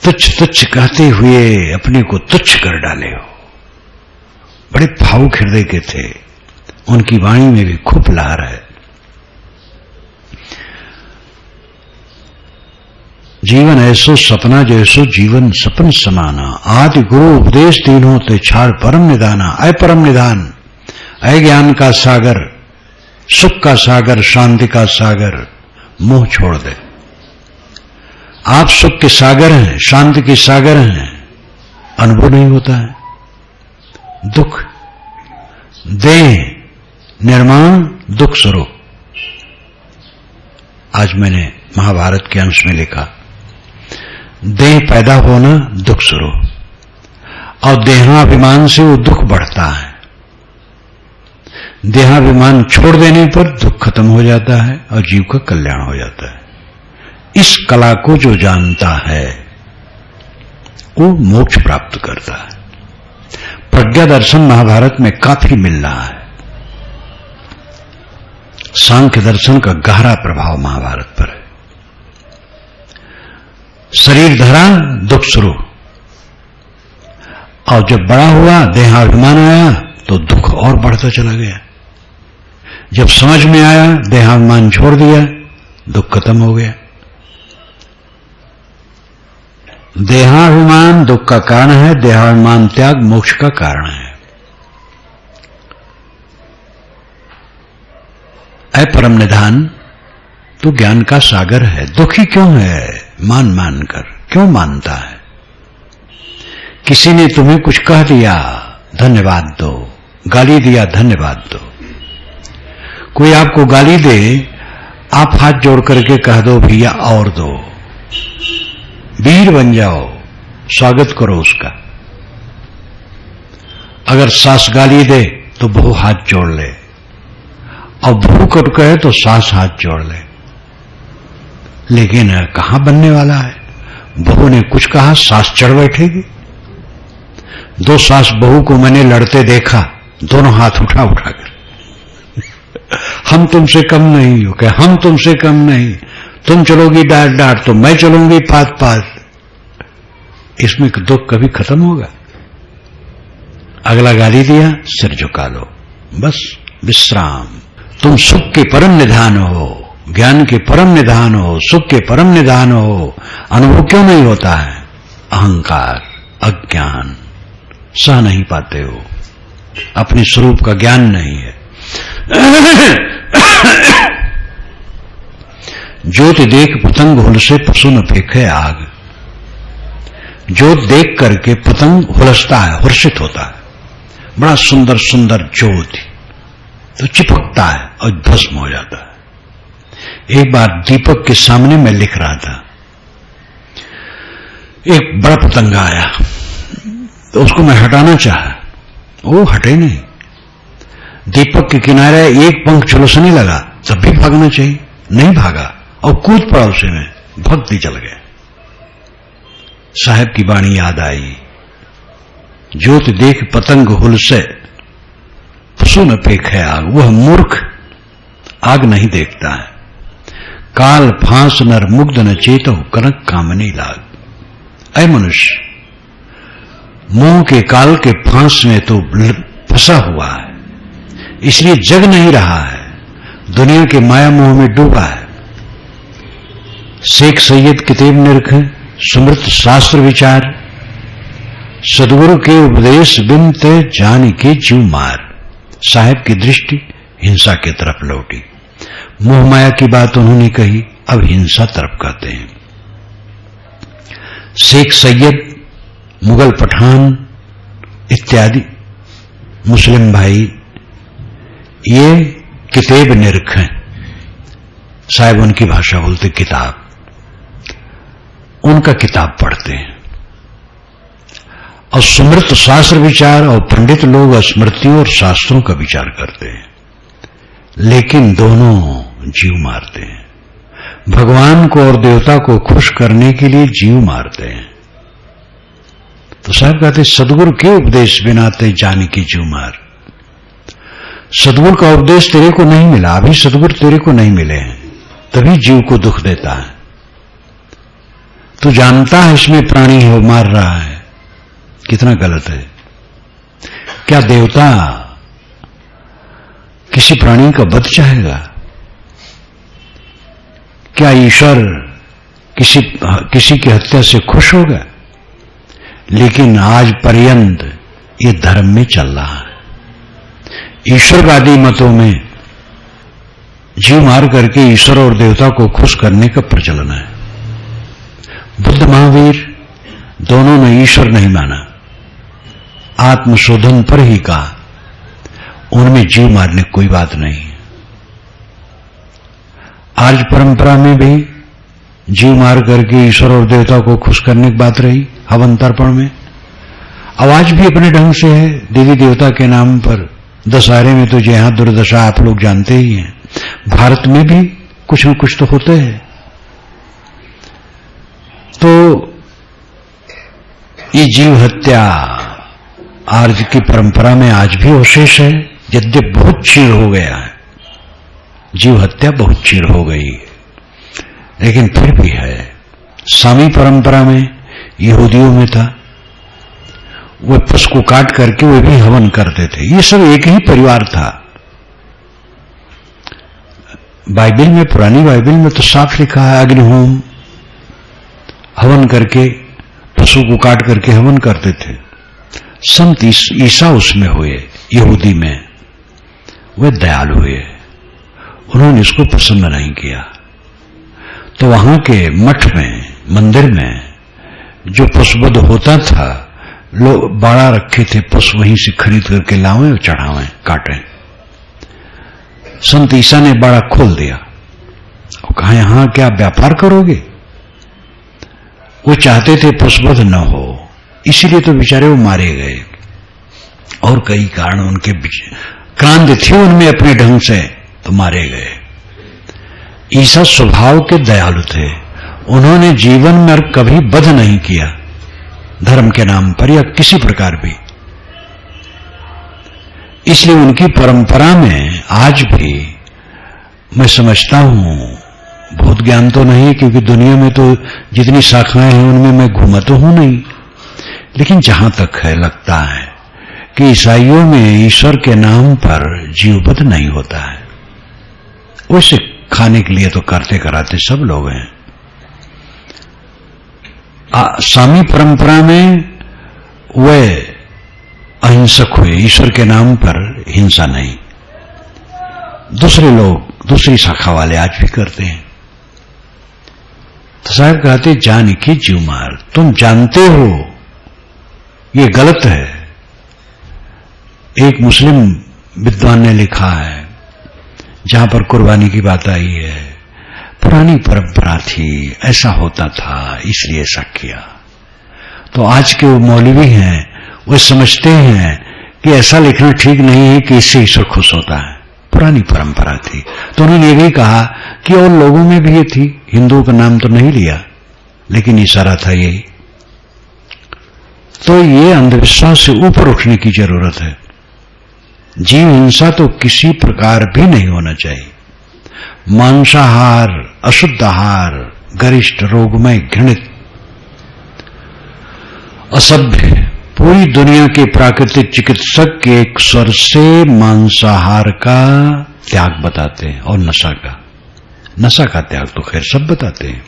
तुच्छ तुच्छ कहते हुए अपने को तुच्छ कर डाले हो। बड़े भावुक हृदय के थे, उनकी वाणी में भी खूब लहर है। जीवन ऐसो सपना जैसो जीवन सपन समाना, आदि गुरु उपदेश तीनों ते छाड़ परम निदाना। अय परम निदान, अय ज्ञान का सागर, सुख का सागर, शांति का सागर, मोह छोड़ दे। आप सुख के सागर हैं, शांति के सागर हैं, अनुभव नहीं होता है। दुख देह निर्माण दुख स्वरूप। आज मैंने महाभारत के अंश में लिखा, देह पैदा होना दुख स्वरूप और देहाभिमान से वो दुख बढ़ता है। देहाभिमान छोड़ देने पर दुख खत्म हो जाता है और जीव का कल्याण हो जाता है। इस कला को जो जानता है वो मोक्ष प्राप्त करता है। प्रज्ञा दर्शन महाभारत में काफी मिल रहा है। सांख्य दर्शन का गहरा प्रभाव महाभारत पर है। शरीर धरा दुख स्वरूप और जब बड़ा हुआ देहाभिमान आया तो दुख और बढ़ता चला गया। जब समझ में आया देहाभिमान छोड़ दिया, दुख खत्म हो गया। देहाभिमान दुख का कारण है, देहाभिमान त्याग मोक्ष का कारण है। ऐ परम निधान, तू ज्ञान का सागर है। दुखी क्यों है? मान मान कर क्यों मानता है? किसी ने तुम्हें कुछ कह दिया, धन्यवाद दो। गाली दिया, धन्यवाद दो। कोई आपको गाली दे, आप हाथ जोड़ करके कह दो भैया और दो, वीर बन जाओ, स्वागत करो उसका। अगर सास गाली दे तो बहू हाथ जोड़ ले और बहू कट कहे तो सास हाथ जोड़ ले। लेकिन कहां बनने वाला है? बहू ने कुछ कहा, सास चढ़ बैठेगी। दो सास बहू को मैंने लड़ते देखा, दोनों हाथ उठा उठाकर हम तुमसे कम नहीं हो क्या? हम तुमसे कम नहीं। तुम चलोगी डांट डांट तो मैं चलूंगी पात पात। इसमें दुख कभी खत्म होगा? अगला गाली दिया, सिर झुका लो, बस विश्राम। तुम सुख के परम निधान हो, ज्ञान के परम निधान हो, सुख के परम निधान हो। अनुभव क्यों नहीं होता है? अहंकार, अज्ञान सह नहीं पाते हो, अपने स्वरूप का ज्ञान नहीं है। ज्योति देख पतंग हुलसे पशु न फेंके आग। ज्योत देख करके पतंग हुलसता है, हर्षित होता है। बड़ा सुंदर सुंदर ज्योति तो चिपकता है और भस्म हो जाता है। एक बार दीपक के सामने मैं लिख रहा था, एक बड़ा पतंगा आया तो उसको मैं हटाना चाहा, वो हटे नहीं। दीपक के किनारे एक पंख झुलसने लगा, तब भी भागना चाहिए, नहीं भागा और कूद पड़ा उसे में, भक्ति चल गया। साहब की वाणी याद आई, ज्योति देख पतंग हुलसे पशु न पेखे आग। वह मूर्ख आग नहीं देखता है। काल फांस नर मुग्ध न चेतो कनक कामनी लाग। ऐ मनुष्य, मोह के काल के फांस में तो फंसा हुआ है, इसलिए जग नहीं रहा है, दुनिया के माया मोह में डूबा है। शेख सैयद किताब निरख, सुमृत शास्त्र विचार, सदगुरु के उपदेश बिनते जान के जीव मार। साहब की दृष्टि हिंसा की तरफ लौटी। मोह माया की बात उन्होंने कही, अब हिंसा तरफ कहते हैं। शेख सैयद, मुगल पठान इत्यादि मुस्लिम भाई ये किताब निरख हैं। साहब उनकी भाषा बोलते किताब, उनका किताब पढ़ते हैं। और सुमृत शास्त्र विचार, और पंडित लोग स्मृतियों और शास्त्रों का विचार करते हैं, लेकिन दोनों जीव मारते हैं। भगवान को और देवता को खुश करने के लिए जीव मारते हैं। तो साहब कहते सदगुरु के उपदेश बिना ते जाने की जीव मार। सदगुरु का उपदेश तेरे को नहीं मिला, अभी सदगुरु तेरे को नहीं मिले हैं, तभी जीव को दुख देता है। तू जानता है इसमें प्राणी है, वो मार रहा है, कितना गलत है। क्या देवता किसी प्राणी का वध चाहेगा? क्या ईश्वर किसी की हत्या से खुश होगा? लेकिन आज पर्यंत ये धर्म में चल रहा है। ईश्वरवादी मतों में जीव मार करके ईश्वर और देवता को खुश करने का प्रचलन है। बुद्ध महावीर दोनों ने ईश्वर नहीं माना, आत्मशोधन पर ही कहा, उनमें जीव मारने कोई बात नहीं है। आज परंपरा में भी जीव मार करके ईश्वर और देवता को खुश करने की बात रही। हवन तर्पण में आवाज भी अपने ढंग से है, देवी देवता के नाम पर। दशहरे में तो जहां दुर्दशा आप लोग जानते ही हैं, भारत में भी कुछ न कुछ तो होते हैं। तो ये जीव हत्या आज की परंपरा में आज भी अवशेष है, यद्यपि बहुत चीड़ हो गया है, जीव हत्या बहुत चीड़ हो गई, लेकिन फिर भी है। सामी परंपरा में यहूदियों में था, वे पशु को काट करके वे भी हवन करते थे। ये सब एक ही परिवार था। बाइबल में, पुरानी बाइबल में तो साफ लिखा है, अग्निहोम हवन करके पशु को काट करके हवन करते थे। संत ईसा उसमें हुए, यहूदी में, वे दयालु हुए, उन्होंने इसको पसंद नहीं किया। तो वहां के मठ में, मंदिर में जो पशुवध होता था, लोग बाड़ा रखे थे, पशु वहीं से खरीद करके लावें और चढ़ावें, काटें। संत ईसा ने बाड़ा खोल दिया और कहा यहां क्या व्यापार करोगे? वो चाहते थे पशुवध न हो, इसीलिए तो बेचारे वो मारे गए। और कई कारण उनके क्रांति थी उनमें अपने ढंग से, तो मारे गए। ईसा स्वभाव के दयालु थे, उन्होंने जीवन में कभी वध नहीं किया धर्म के नाम पर या किसी प्रकार भी। इसलिए उनकी परंपरा में आज भी मैं समझता हूं, बहुत ज्ञान तो नहीं, क्योंकि दुनिया में तो जितनी शाखाएं हैं उनमें मैं घूमा तो हूं नहीं, लेकिन जहां तक है लगता है कि ईसाइयों में ईश्वर के नाम पर जीववध नहीं होता है। वैसे खाने के लिए तो करते कराते सब लोग हैं। सामी परंपरा में वे अहिंसक हुए, ईश्वर के नाम पर हिंसा नहीं। दूसरे लोग, दूसरी शाखा वाले आज भी करते हैं। तो साहब कहते जान के जीव मार। तुम जानते हो ये गलत है। एक मुस्लिम विद्वान ने लिखा है, जहां पर कुर्बानी की बात आई है, पुरानी परंपरा थी, ऐसा होता था, इसलिए ऐसा किया। तो आज के वो मौलवी हैं, वो समझते हैं कि ऐसा लिखना ठीक नहीं है कि इससे ईश्वर खुश होता है। पुरानी परंपरा थी। तो उन्होंने ये भी कहा कि और लोगों में भी ये थी, हिंदुओं का नाम तो नहीं लिया, लेकिन इशारा था यही तो ये अंधविश्वास से ऊपर उठने की जरूरत है। जीव हिंसा तो किसी प्रकार भी नहीं होना चाहिए। मांसाहार, अशुद्ध आहार, गरिष्ठ, रोगमय, घृणित, असभ्य, पूरी दुनिया के प्राकृतिक चिकित्सक के एक स्वर से मांसाहार का त्याग बताते हैं और नशा का त्याग तो खैर सब बताते हैं,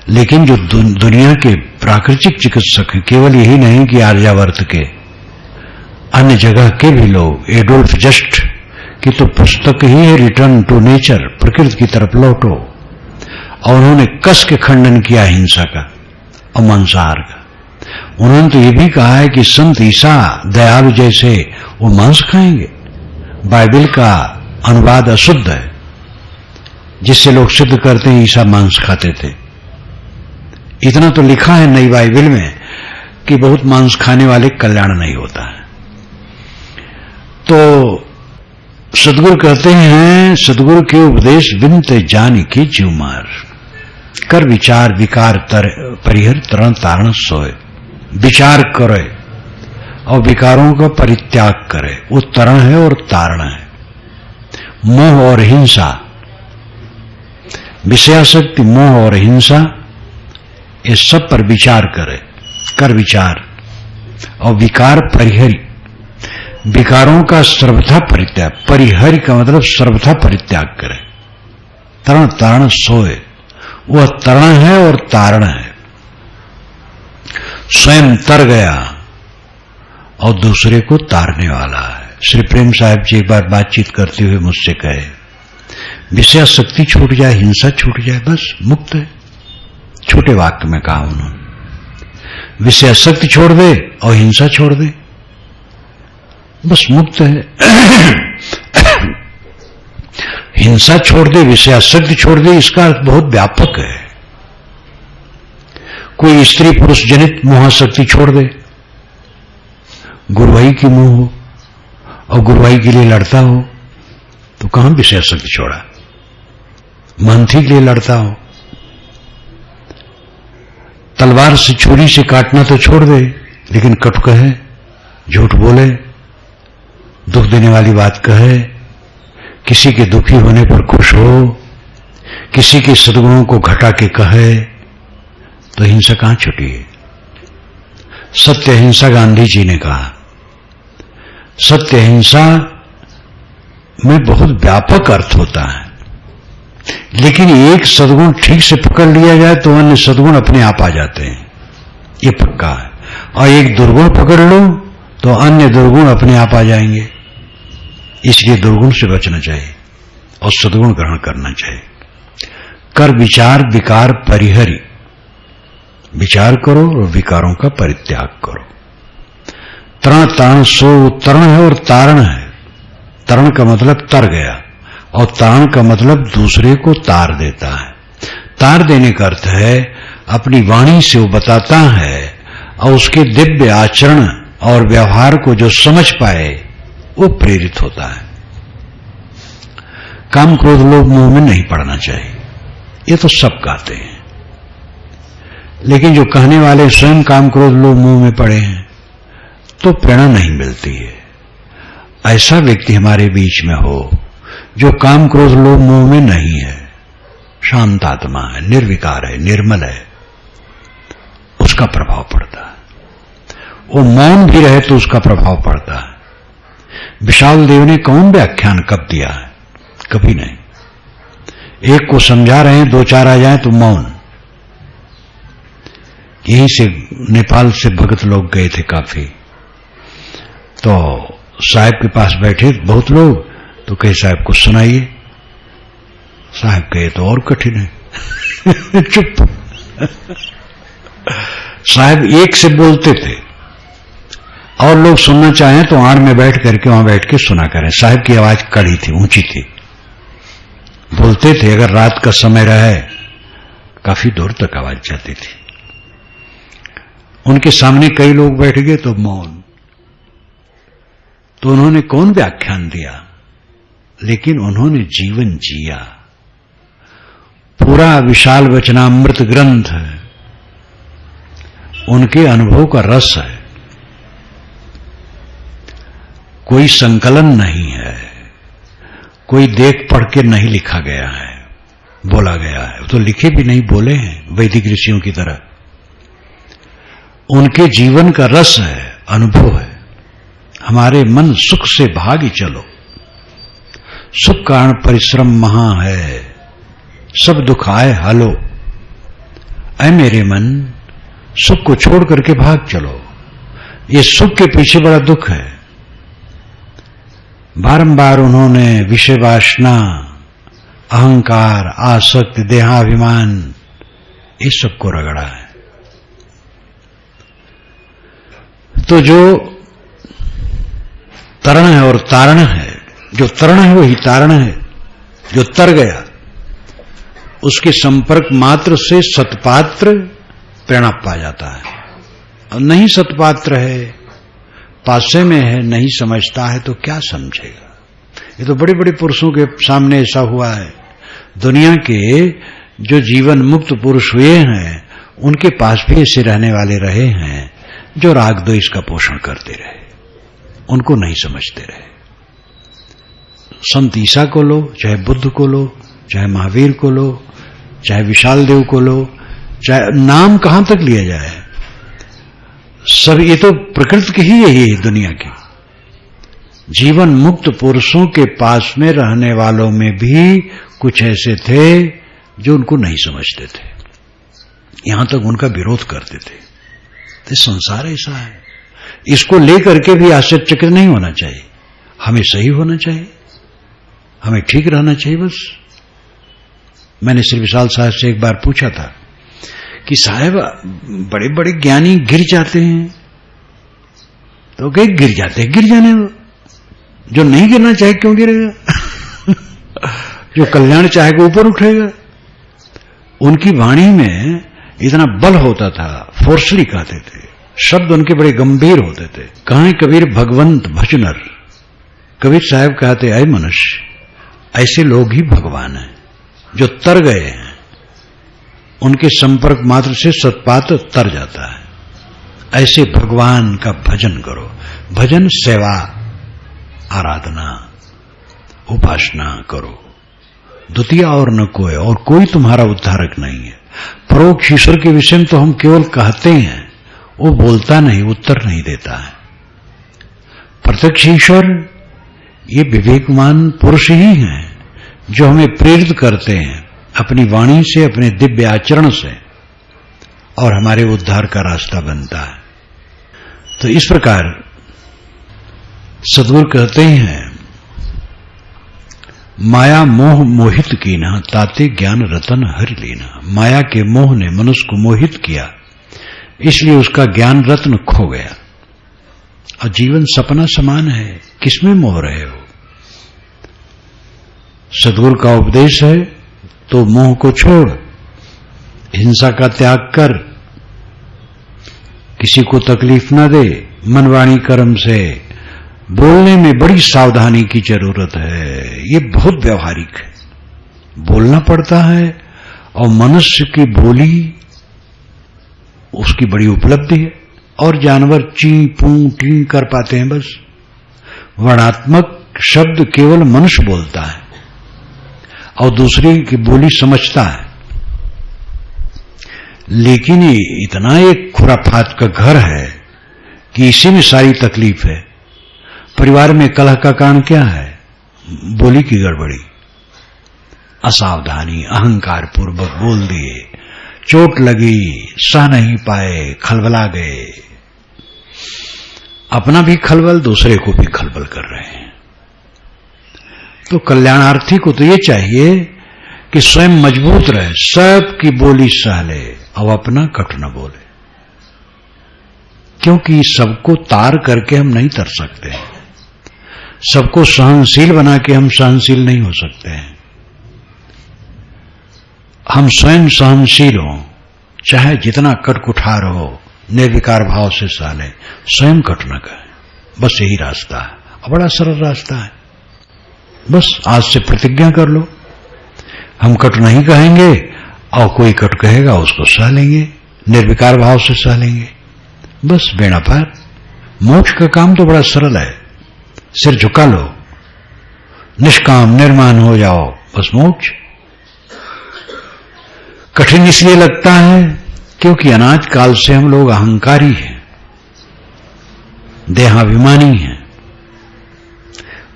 लेकिन जो दुनिया के प्राकृतिक चिकित्सक हैं, केवल यही नहीं कि आर्यावर्त के, अन्य जगह के भी लोग, एडोल्फ जस्ट की तो पुस्तक ही है रिटर्न टू नेचर, प्रकृति की तरफ लौटो, और उन्होंने कस के खंडन किया हिंसा का और मांसाहार का। उन्होंने तो ये भी कहा है कि संत ईसा दयालु जैसे वो मांस खाएंगे। बाइबल का अनुवाद अशुद्ध है, जिससे लोग सिद्ध करते हैं ईसा मांस खाते थे। इतना तो लिखा है नई बाइबल में कि बहुत मांस खाने वाले कल्याण नहीं होता है। तो सदगुरु कहते हैं, सदगुरु के उपदेश बिनते जान की जीवमार, कर विचार विकार परिहर तरण तारण सोए। विचार करे और विकारों का परित्याग करे, वो तरण है और तारण है। मोह और हिंसा, विषयासक्ति, मोह और हिंसा, ये सब पर विचार करे, कर विचार, और विकार परिहरी, विकारों का सर्वथा परित्याग, परिहरि का मतलब सर्वथा परित्याग करे। तरण तारण सोए, वह तरण है और तारण है। स्वयं तर गया और दूसरे को तारने वाला है। श्री प्रेम साहब जी एक बार बातचीत करते हुए मुझसे कहे, विषयासक्ति छूट जाए, हिंसा छूट जाए, बस मुक्त है। छोटे वाक्य में कहा उन्होंने, विषयासक्ति छोड़ दे और हिंसा छोड़ दे, बस मुक्त है। हिंसा छोड़ दे, विषयासक्ति छोड़ दे, इसका अर्थ बहुत व्यापक है। कोई स्त्री पुरुष जनित मोहासक्ति छोड़ दे, गुरुवाई की मुंह हो और गुरुवाई के लिए लड़ता हो तो कहां विषयासक्ति छोड़ा। मंथी के लिए लड़ता हो, तलवार से छुरी से काटना तो छोड़ दे, लेकिन कटु कहे, झूठ बोले, दुख देने वाली बात कहे, किसी के दुखी होने पर खुश हो, किसी के सद्गुणों को घटा के कहे, तो हिंसा कहां छुटी है। सत्य अहिंसा गांधी जी ने कहा। सत्य अहिंसा में बहुत व्यापक अर्थ होता है, लेकिन एक सद्गुण ठीक से पकड़ लिया जाए तो अन्य सद्गुण अपने आप आ जाते हैं, ये पक्का है। और एक दुर्गुण पकड़ लो तो अन्य दुर्गुण अपने आप आ जाएंगे। इसलिए दुर्गुण से बचना चाहिए और सद्गुण ग्रहण करना चाहिए। कर विचार विकार परिहरी, विचार करो और विकारों का परित्याग करो। तरण तारण सो, तरण है और तारण है। तरण का मतलब तर गया और तारण का मतलब दूसरे को तार देता है। तार देने का अर्थ है अपनी वाणी से वो बताता है और उसके दिव्य आचरण और व्यवहार को जो समझ पाए वो प्रेरित होता है। काम क्रोध लोभ मोह में नहीं पड़ना चाहिए, ये तो सब कहते हैं, लेकिन जो कहने वाले स्वयं काम क्रोध लोभ मोह में पड़े हैं तो प्रेरणा नहीं मिलती है। ऐसा व्यक्ति हमारे बीच में हो जो काम क्रोध लोभ मोह में नहीं है, शांत आत्मा है, निर्विकार है, निर्मल है, उसका प्रभाव पड़ता है। वो मौन भी रहे तो उसका प्रभाव पड़ता है। विशाल देव ने कौन व्याख्यान कब दिया है? कभी नहीं। एक को समझा रहे हैं, दो चार आ जाए तो मौन। यहीं से नेपाल से भगत लोग गए थे काफी, तो साहब के पास बैठे बहुत लोग, तो कहे साहब कुछ सुनाइए। साहब कहे तो और कठिन है। चुप। साहब एक से बोलते थे और लोग सुनना चाहें तो आड़ में बैठ करके वहां बैठ के सुना करें। साहब की आवाज कड़ी थी, ऊंची थी, बोलते थे। अगर रात का समय रहे काफी दूर तक आवाज जाती थी। उनके सामने कई लोग बैठ गए तो मौन। तो उन्होंने कौन व्याख्यान दिया, लेकिन उन्होंने जीवन जिया। पूरा विशाल वचनामृत ग्रंथ उनके अनुभव का रस है, कोई संकलन नहीं है, कोई देख पढ़ के नहीं लिखा गया है, बोला गया है। तो लिखे भी नहीं, बोले हैं वैदिक ऋषियों की तरह। उनके जीवन का रस है, अनुभव है। हमारे मन सुख से भागी चलो, सुख कारण परिश्रम महा है, सब दुख आए हालो। ऐ मेरे मन, सुख को छोड़ करके भाग चलो, ये सुख के पीछे बड़ा दुख है। बारंबार उन्होंने विषय वासना, अहंकार, आसक्ति, देहाभिमान, इस सब को रगड़ा है। तो जो तरण है और तारण है, जो तरण है वही तारण है। जो तर गया उसके संपर्क मात्र से सत्पात्र प्रेरणा पा जाता है, और नहीं सत्पात्र है, पासे में है, नहीं समझता है, तो क्या समझेगा। ये तो बड़े बड़े पुरुषों के सामने ऐसा हुआ है। दुनिया के जो जीवन मुक्त पुरुष हुए हैं, उनके पास भी ऐसे रहने वाले रहे हैं जो राग द्वेष का पोषण करते रहे, उनको नहीं समझते रहे। संत ईसा को लो, चाहे बुद्ध को लो, चाहे महावीर को लो, चाहे विशाल देव को लो, चाहे नाम कहां तक लिया जाए, सब ये तो प्रकृति की ही यही है। दुनिया की जीवन मुक्त पुरुषों के पास में रहने वालों में भी कुछ ऐसे थे जो उनको नहीं समझते थे, यहां तक उनका विरोध करते थे। तो संसार ऐसा है, इसको लेकर के भी आश्चर्यचकित नहीं होना चाहिए। हमें सही होना चाहिए, हमें ठीक रहना चाहिए बस। मैंने श्री विशाल साहब से एक बार पूछा था कि साहब बड़े बड़े ज्ञानी गिर जाते हैं, तो कहीं गिर जाते हैं, गिर जाने दो। जो नहीं गिरना चाहे क्यों गिरेगा? जो कल्याण चाहेगा ऊपर उठेगा। उनकी वाणी में इतना बल होता था, फोर्सली कहते थे, शब्द उनके बड़े गंभीर होते थे। कहां कबीर भगवंत भजनर, कबीर साहब कहते ऐ मनुष्य, ऐसे लोग ही भगवान हैं जो तर गए हैं, उनके संपर्क मात्र से सत्पात तर जाता है। ऐसे भगवान का भजन करो। भजन सेवा, आराधना, उपासना करो, द्वितीय और न कोई, और कोई तुम्हारा उद्धारक नहीं है। परोक्ष ईश्वर के विषय में तो हम केवल कहते हैं, वो बोलता नहीं, उत्तर नहीं देता है। प्रत्यक्ष ईश्वर ये विवेकवान पुरुष ही हैं जो हमें प्रेरित करते हैं अपनी वाणी से, अपने दिव्य आचरण से, और हमारे उद्धार का रास्ता बनता है। तो इस प्रकार सद्गुरु कहते हैं, माया मोह मोहित कीना, ताते ज्ञान रतन हरि लीना। माया के मोह ने मनुष्य को मोहित किया, इसलिए उसका ज्ञान रत्न खो गया। और जीवन सपना समान है, किसमें मोह रहे हो? सद्गुरु का उपदेश है तो मोह को छोड़, हिंसा का त्याग कर, किसी को तकलीफ न दे, मनवाणी कर्म से। बोलने में बड़ी सावधानी की जरूरत है, ये बहुत व्यवहारिक है, बोलना पड़ता है। और मनुष्य की बोली उसकी बड़ी उपलब्धि है, और जानवर ची पू टी कर पाते हैं बस। वर्णात्मक शब्द केवल मनुष्य बोलता है और दूसरे की बोली समझता है। लेकिन ये इतना एक खुराफात का घर है कि इसी में सारी तकलीफ है। परिवार में कलह का कारण क्या है? बोली की गड़बड़ी, असावधानी, अहंकार पूर्वक बोल दिए, चोट लगी, सह नहीं पाए, खलबला गए। अपना भी खलबल, दूसरे को भी खलबल कर रहे हैं। तो कल्याणार्थी को तो ये चाहिए कि स्वयं मजबूत रहे, सबकी बोली सह ले और अपना कट न बोले, क्योंकि सबको तार करके हम नहीं तर सकते हैं, सबको सहनशील बना के हम सहनशील नहीं हो सकते हैं। हम स्वयं सहनशील हों, चाहे जितना कटकुठार हो, निर्विकार भाव से सह ले, स्वयं कट न कहें, बस यही रास्ता है। और बड़ा सरल रास्ता है, बस आज से प्रतिज्ञा कर लो, हम कट नहीं कहेंगे, और कोई कट कहेगा उसको सह लेंगे, निर्विकार भाव से सह लेंगे, बस बेड़ा पार। मोक्ष का काम तो बड़ा सरल है, सिर झुका लो, निष्काम निर्माण हो जाओ, बस मोक्ष। कठिन इसलिए लगता है क्योंकि अनाज काल से हम लोग अहंकारी हैं, देहाभिमानी हैं।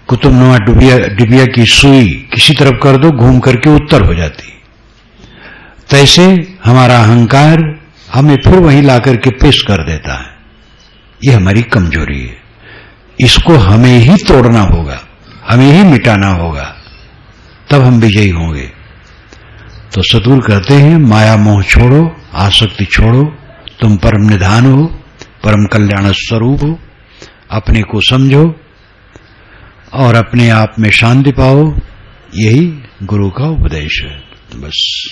कुतुबनुमा डिबिया की सुई किसी तरफ कर दो, घूम करके उत्तर हो जाती। तैसे हमारा अहंकार हमें फिर वहीं लाकर के पेश कर देता है। ये हमारी कमजोरी है, इसको हमें ही तोड़ना होगा, हमें ही मिटाना होगा, तब हम विजयी होंगे। तो सतगुरु कहते हैं, माया मोह छोड़ो, आसक्ति छोड़ो, तुम परम निधान हो, परम कल्याण स्वरूप हो। अपने को समझो और अपने आप में शांति पाओ, यही गुरु का उपदेश है। बस।